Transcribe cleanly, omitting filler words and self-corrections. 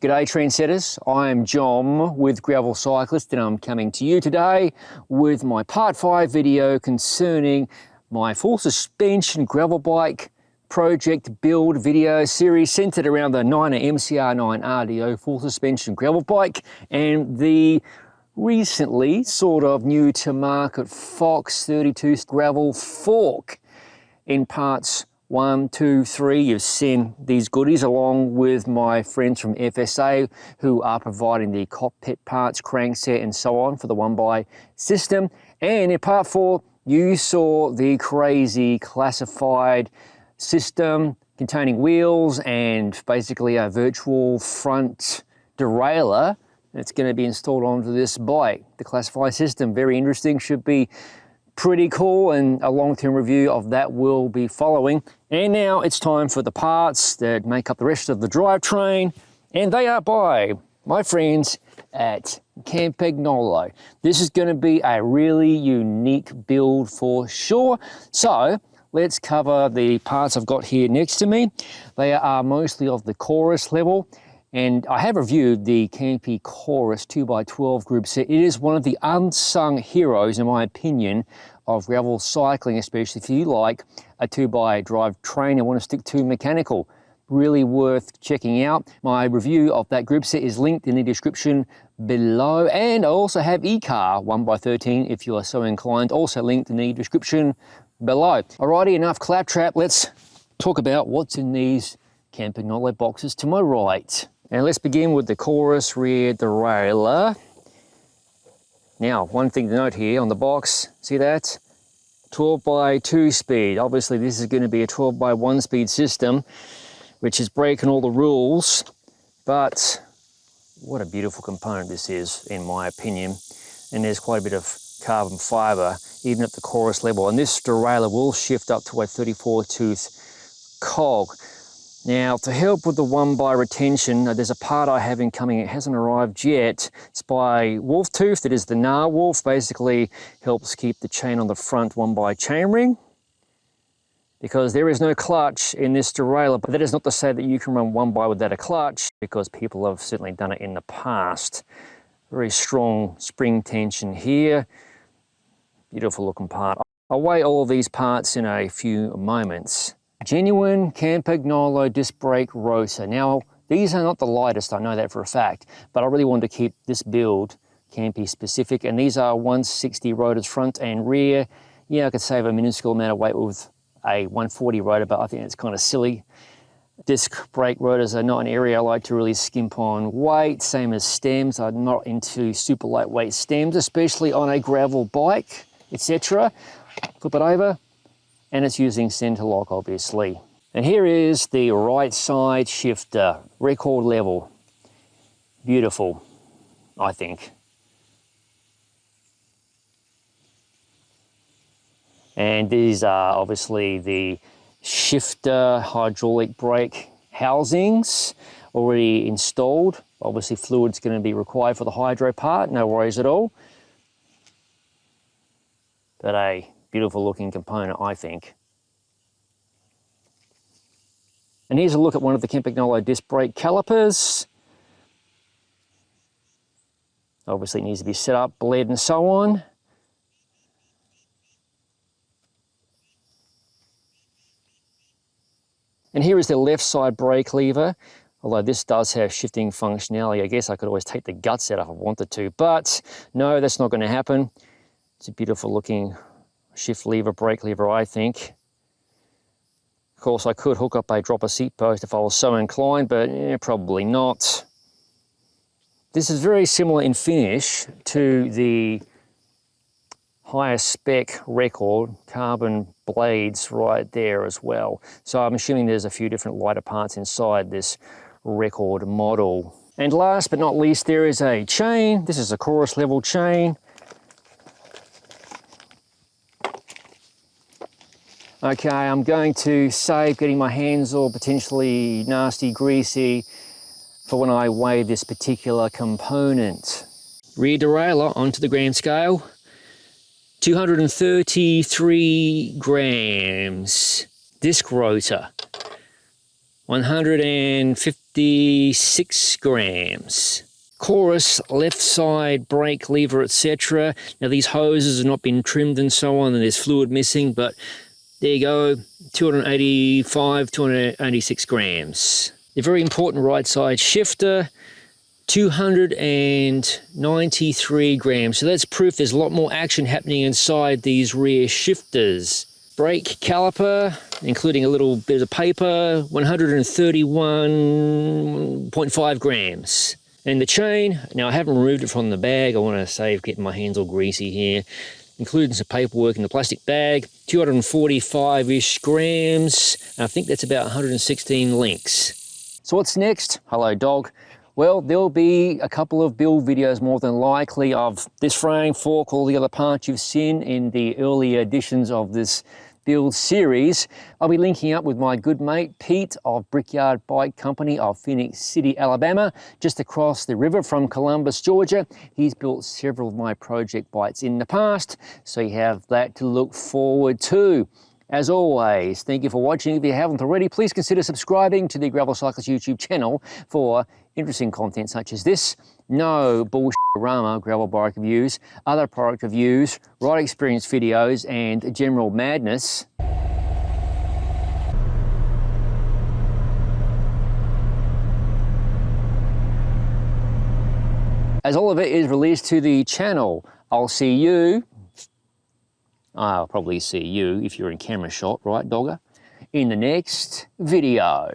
G'day trendsetters, I am John with Gravel Cyclist and I'm coming to you today with my part 5 video concerning my full suspension gravel bike project build video series centered around the Niner MCR9 RDO full suspension gravel bike and the recently sort of new to market Fox 32 gravel fork. In parts 1, 2, 3, you've seen these goodies along with my friends from FSA who are providing the cockpit parts, crankset and so on for the 1x system. And in part 4, you saw the crazy classified system containing wheels and basically a virtual front derailleur that's going to be installed onto this bike. The classified system, very interesting, should be pretty cool, and a long-term review of that will be following. And now it's time for the parts that make up the rest of the drivetrain, and they are by my friends at Campagnolo. This is going to be a really unique build for sure. So let's cover the parts I've got here next to me. They are mostly of the Chorus level. And I have reviewed the Campagnolo Chorus 2x12 group set. It is one of the unsung heroes, in my opinion, of gravel cycling, especially if you like a 2x drivetrain and want to stick to mechanical. Really worth checking out. My review of that group set is linked in the description below. And I also have eCar 1x13 if you are so inclined, also linked in the description below. Alrighty, enough claptrap. Let's talk about what's in these Campagnolo boxes to my right. And let's begin with the Chorus rear derailleur. Now, one thing to note here on the box, see that? 12x2 speed. Obviously, this is going to be a 12x1 speed system, which is breaking all the rules. But what a beautiful component this is, in my opinion. And there's quite a bit of carbon fiber, even at the Chorus level. And this derailleur will shift up to a 34-tooth cog. Now, to help with the 1x retention, there's a part I have incoming. It hasn't arrived yet. It's by Wolf Tooth. It is the Narwolf. Basically helps keep the chain on the front 1x chainring, because there is no clutch in this derailleur. But that is not to say that you can run 1x without a clutch, because people have certainly done it in the past. Very strong spring tension here. Beautiful looking part. I'll weigh all of these parts in a few moments. Genuine Campagnolo disc brake rotor. Now, these are not the lightest, I know that for a fact, but I really wanted to keep this build Campy specific, and these are 160 rotors front and rear. Yeah, I could save a minuscule amount of weight with a 140 rotor, but I think it's kind of silly. Disc brake rotors are not an area I like to really skimp on weight, same as stems. I'm not into super lightweight stems, especially on a gravel bike, etc. Flip it over. And it's using center lock, obviously. And here is the right side shifter, record level. Beautiful, I think. And these are obviously the shifter hydraulic brake housings already installed. Obviously fluid's going to be required for the hydro part, no worries at all. But a beautiful looking component, I think. And here's a look at one of the Campagnolo disc brake calipers. Obviously it needs to be set up, bled and so on. And here is the left side brake lever. Although this does have shifting functionality, I guess I could always take the guts out if I wanted to, but no, that's not going to happen. It's a beautiful looking shift lever, brake lever, I think. Of course, I could hook up a dropper seat post if I was so inclined, but probably not. This is very similar in finish to the higher spec record carbon blades right there as well. So I'm assuming there's a few different lighter parts inside this record model. And last but not least, there is a chain. This is a Chorus level chain. Okay, I'm going to save getting my hands all potentially nasty, greasy for when I weigh this particular component. Rear derailleur onto the gram scale, 233 grams. Disc rotor, 150 166 grams. Chorus, left side brake lever, etc. Now these hoses have not been trimmed and so on, and there's fluid missing, but there you go, 285, 286 grams. The very important right side shifter, 293 grams. So that's proof there's a lot more action happening inside these rear shifters. Brake caliper, including a little bit of paper, 131.5 grams. And the chain, now I haven't removed it from the bag. I want to save getting my hands all greasy here. Including some paperwork in the plastic bag, 245-ish grams. I think that's about 116 links. So what's next? Hello, dog. Well, there'll be a couple of build videos more than likely of this frame, fork, all the other parts you've seen in the earlier editions of this build series. I'll be linking up with my good mate Pete of Brickyard Bike Company of Phoenix City, Alabama, just across the river from Columbus, Georgia. He's built several of my project bikes in the past, so you have that to look forward to. As always, thank you for watching. If you haven't already, please consider subscribing to the Gravel Cyclist YouTube channel for interesting content such as this. No bullshit-rama gravel bike reviews, other product reviews, ride experience videos, and general madness. As all of it is released to the channel, I'll probably see you if you're in camera shot, right, dogger, in the next video.